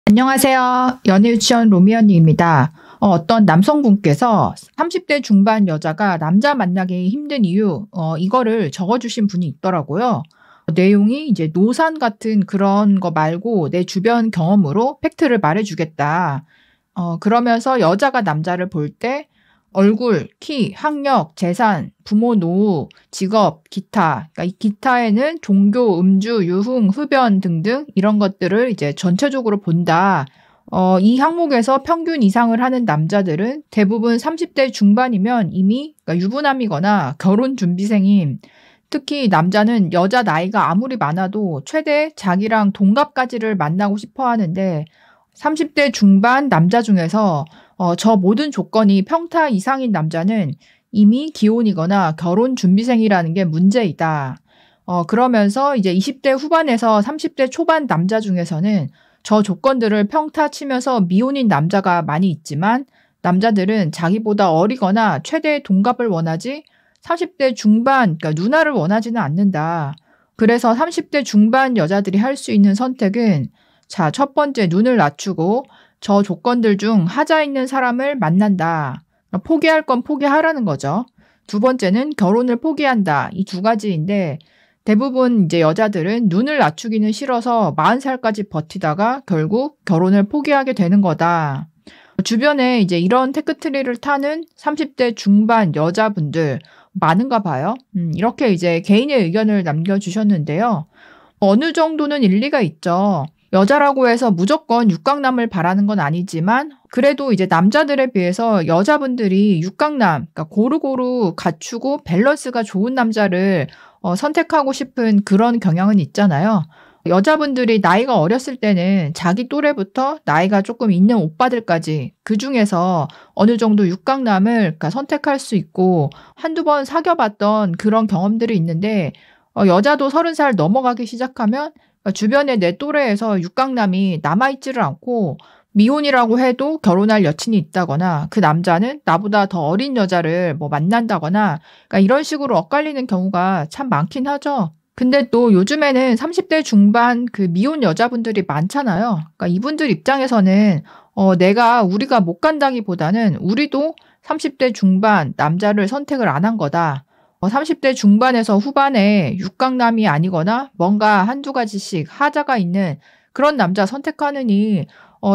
안녕하세요. 연애유치원 로미언니입니다. 어떤 남성분께서 30대 중반 여자가 남자 만나기 힘든 이유, 이거를 적어주신 분이 있더라고요. 내용이 이제 노산 같은 그런 거 말고 내 주변 경험으로 팩트를 말해주겠다. 그러면서 여자가 남자를 볼 때 얼굴, 키, 학력, 재산, 부모 노후, 직업, 기타. 그러니까 이 기타에는 종교, 음주, 유흥, 흡연 등등 이런 것들을 이제 전체적으로 본다. 이 항목에서 평균 이상을 하는 남자들은 대부분 30대 중반이면 이미 그러니까 유부남이거나 결혼 준비생임. 특히 남자는 여자 나이가 아무리 많아도 최대 자기랑 동갑까지를 만나고 싶어 하는데 30대 중반 남자 중에서 저 모든 조건이 평타 이상인 남자는 이미 기혼이거나 결혼 준비생이라는 게 문제이다. 그러면서 이제 20대 후반에서 30대 초반 남자 중에서는 저 조건들을 평타 치면서 미혼인 남자가 많이 있지만 남자들은 자기보다 어리거나 최대 동갑을 원하지 30대 중반, 그러니까 누나를 원하지는 않는다. 그래서 30대 중반 여자들이 할 수 있는 선택은 자, 첫 번째 눈을 낮추고 저 조건들 중 하자 있는 사람을 만난다. 포기할 건 포기하라는 거죠. 두 번째는 결혼을 포기한다. 이 두 가지인데 대부분 이제 여자들은 눈을 낮추기는 싫어서 40살까지 버티다가 결국 결혼을 포기하게 되는 거다. 주변에 이제 이런 테크트리를 타는 30대 중반 여자분들 많은가 봐요. 이렇게 이제 개인의 의견을 남겨주셨는데요. 어느 정도는 일리가 있죠. 여자라고 해서 무조건 육각남을 바라는 건 아니지만 그래도 이제 남자들에 비해서 여자분들이 육각남, 그러니까 고루고루 갖추고 밸런스가 좋은 남자를 선택하고 싶은 그런 경향은 있잖아요. 여자분들이 나이가 어렸을 때는 자기 또래부터 나이가 조금 있는 오빠들까지 그중에서 어느 정도 육각남을 그러니까 선택할 수 있고 한두 번 사귀어봤던 그런 경험들이 있는데 여자도 30살 넘어가기 시작하면 주변에 내 또래에서 육각남이 남아있지를 않고 미혼이라고 해도 결혼할 여친이 있다거나 그 남자는 나보다 더 어린 여자를 뭐 만난다거나 그러니까 이런 식으로 엇갈리는 경우가 참 많긴 하죠. 근데 또 요즘에는 30대 중반 그 미혼 여자분들이 많잖아요. 그러니까 이분들 입장에서는 우리가 못 간다기보다는 우리도 30대 중반 남자를 선택을 안 한 거다. 30대 중반에서 후반에 육각남이 아니거나 뭔가 한두 가지씩 하자가 있는 그런 남자 선택하느니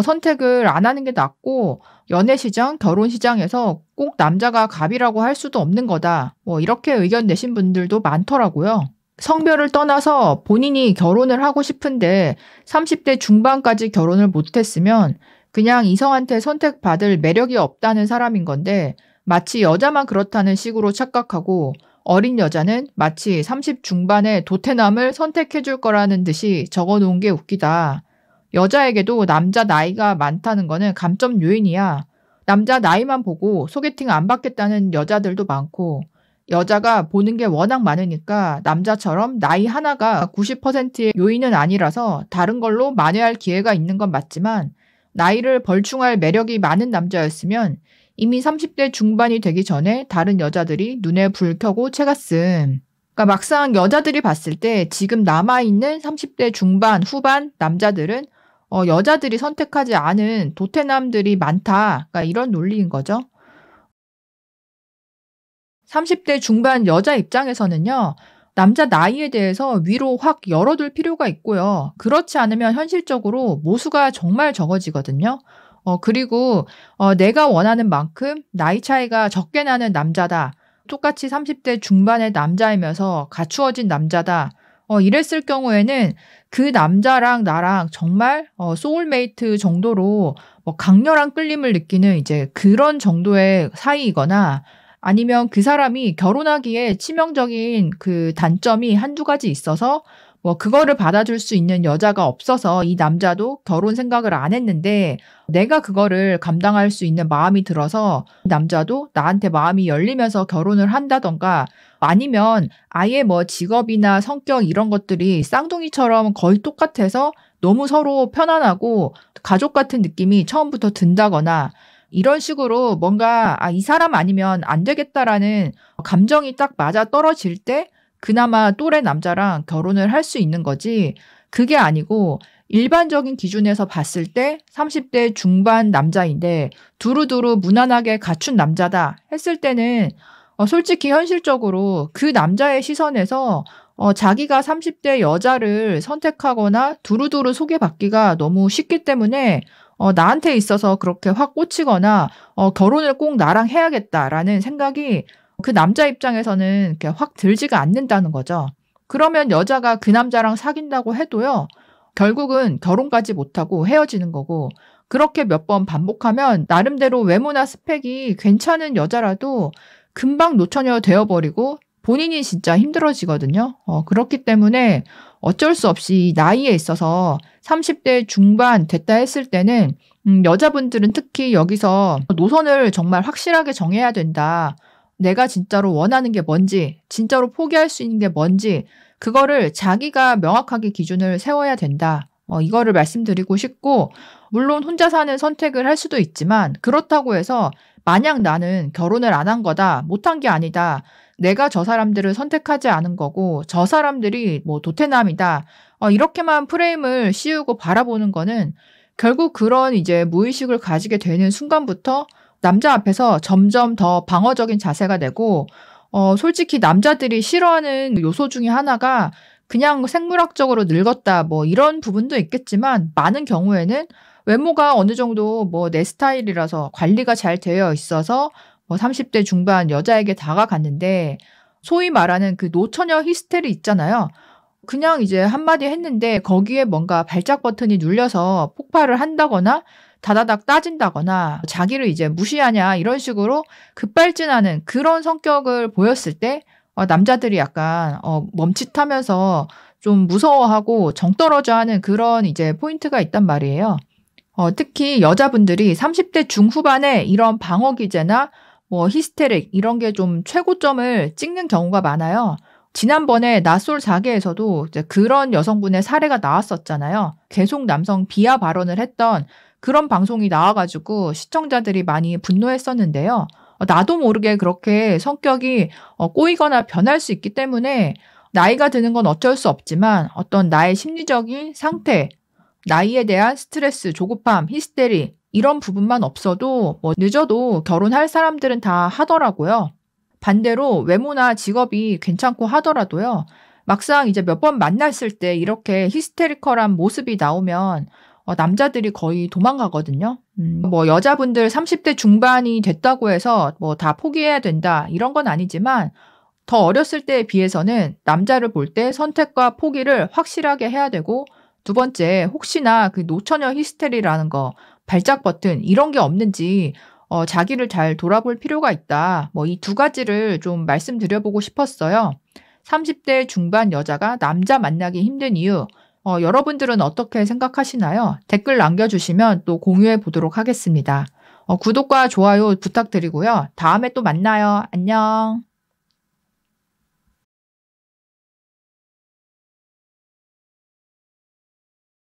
선택을 안 하는 게 낫고 연애시장, 결혼시장에서 꼭 남자가 갑이라고 할 수도 없는 거다. 이렇게 의견 내신 분들도 많더라고요. 성별을 떠나서 본인이 결혼을 하고 싶은데 30대 중반까지 결혼을 못했으면 그냥 이성한테 선택받을 매력이 없다는 사람인 건데 마치 여자만 그렇다는 식으로 착각하고 어린 여자는 마치 30 중반의 도태남을 선택해줄 거라는 듯이 적어놓은 게 웃기다. 여자에게도 남자 나이가 많다는 거는 감점 요인이야. 남자 나이만 보고 소개팅 안 받겠다는 여자들도 많고 여자가 보는 게 워낙 많으니까 남자처럼 나이 하나가 90%의 요인은 아니라서 다른 걸로 만회할 기회가 있는 건 맞지만 나이를 벌충할 매력이 많은 남자였으면 이미 30대 중반이 되기 전에 다른 여자들이 눈에 불 켜고 채갔음. 그러니까 막상 여자들이 봤을 때 지금 남아있는 30대 중반, 후반 남자들은 여자들이 선택하지 않은 도태남들이 많다. 그러니까 이런 논리인 거죠. 30대 중반 여자 입장에서는요. 남자 나이에 대해서 위로 확 열어둘 필요가 있고요. 그렇지 않으면 현실적으로 모수가 정말 적어지거든요. 그리고 내가 원하는 만큼 나이 차이가 적게 나는 남자다. 똑같이 30대 중반의 남자이면서 갖추어진 남자다. 이랬을 경우에는 그 남자랑 나랑 정말 소울메이트 정도로 뭐 강렬한 끌림을 느끼는 이제 그런 정도의 사이이거나 아니면 그 사람이 결혼하기에 치명적인 그 단점이 한두 가지 있어서 뭐 그거를 받아줄 수 있는 여자가 없어서 이 남자도 결혼 생각을 안 했는데 내가 그거를 감당할 수 있는 마음이 들어서 남자도 나한테 마음이 열리면서 결혼을 한다던가 아니면 아예 뭐 직업이나 성격 이런 것들이 쌍둥이처럼 거의 똑같아서 너무 서로 편안하고 가족 같은 느낌이 처음부터 든다거나 이런 식으로 뭔가 이 사람 아니면 안 되겠다라는 감정이 딱 맞아 떨어질 때 그나마 또래 남자랑 결혼을 할 수 있는 거지. 그게 아니고 일반적인 기준에서 봤을 때 30대 중반 남자인데 두루두루 무난하게 갖춘 남자다 했을 때는 솔직히 현실적으로 그 남자의 시선에서 자기가 30대 여자를 선택하거나 두루두루 소개받기가 너무 쉽기 때문에 나한테 있어서 그렇게 확 꽂히거나 결혼을 꼭 나랑 해야겠다라는 생각이 그 남자 입장에서는 이렇게 확 들지가 않는다는 거죠. 그러면 여자가 그 남자랑 사귄다고 해도요. 결국은 결혼까지 못하고 헤어지는 거고 그렇게 몇 번 반복하면 나름대로 외모나 스펙이 괜찮은 여자라도 금방 노처녀 되어버리고 본인이 진짜 힘들어지거든요. 그렇기 때문에 어쩔 수 없이 나이에 있어서 30대 중반 됐다 했을 때는 여자분들은 특히 여기서 노선을 정말 확실하게 정해야 된다. 내가 진짜로 원하는 게 뭔지, 진짜로 포기할 수 있는 게 뭔지 그거를 자기가 명확하게 기준을 세워야 된다. 이거를 말씀드리고 싶고 물론 혼자 사는 선택을 할 수도 있지만 그렇다고 해서 마냥 나는 결혼을 안 한 거다, 못한 게 아니다. 내가 저 사람들을 선택하지 않은 거고 저 사람들이 뭐 도태남이다. 이렇게만 프레임을 씌우고 바라보는 거는 결국 그런 이제 무의식을 가지게 되는 순간부터 남자 앞에서 점점 더 방어적인 자세가 되고 솔직히 남자들이 싫어하는 요소 중에 하나가 그냥 생물학적으로 늙었다 뭐 이런 부분도 있겠지만 많은 경우에는 외모가 어느 정도 뭐 내 스타일이라서 관리가 잘 되어 있어서 뭐 30대 중반 여자에게 다가갔는데 소위 말하는 그 노처녀 히스테리 있잖아요. 그냥 이제 한마디 했는데 거기에 뭔가 발작 버튼이 눌려서 폭발을 한다거나 다다닥 따진다거나 자기를 이제 무시하냐 이런 식으로 급발진하는 그런 성격을 보였을 때 남자들이 약간 멈칫하면서 좀 무서워하고 정떨어져하는 그런 이제 포인트가 있단 말이에요. 특히 여자분들이 30대 중후반에 이런 방어 기제나 뭐 히스테릭 이런 게 좀 최고점을 찍는 경우가 많아요. 지난번에 낯솔 4개에서도 이제 그런 여성분의 사례가 나왔었잖아요. 계속 남성 비하 발언을 했던 그런 방송이 나와가지고 시청자들이 많이 분노했었는데요. 나도 모르게 그렇게 성격이 꼬이거나 변할 수 있기 때문에 나이가 드는 건 어쩔 수 없지만 어떤 나의 심리적인 상태, 나이에 대한 스트레스, 조급함, 히스테리 이런 부분만 없어도 뭐 늦어도 결혼할 사람들은 다 하더라고요. 반대로 외모나 직업이 괜찮고 하더라도요. 막상 이제 몇 번 만났을 때 이렇게 히스테리컬한 모습이 나오면 남자들이 거의 도망가거든요. 뭐 여자분들 30대 중반이 됐다고 해서 뭐 다 포기해야 된다 이런 건 아니지만 더 어렸을 때에 비해서는 남자를 볼 때 선택과 포기를 확실하게 해야 되고 두 번째 혹시나 그 노처녀 히스테리라는 거 발작 버튼 이런 게 없는지 자기를 잘 돌아볼 필요가 있다. 뭐 이 두 가지를 좀 말씀드려보고 싶었어요. 30대 중반 여자가 남자 만나기 힘든 이유 여러분들은 어떻게 생각하시나요? 댓글 남겨주시면 또 공유해 보도록 하겠습니다. 구독과 좋아요 부탁드리고요. 다음에 또 만나요. 안녕.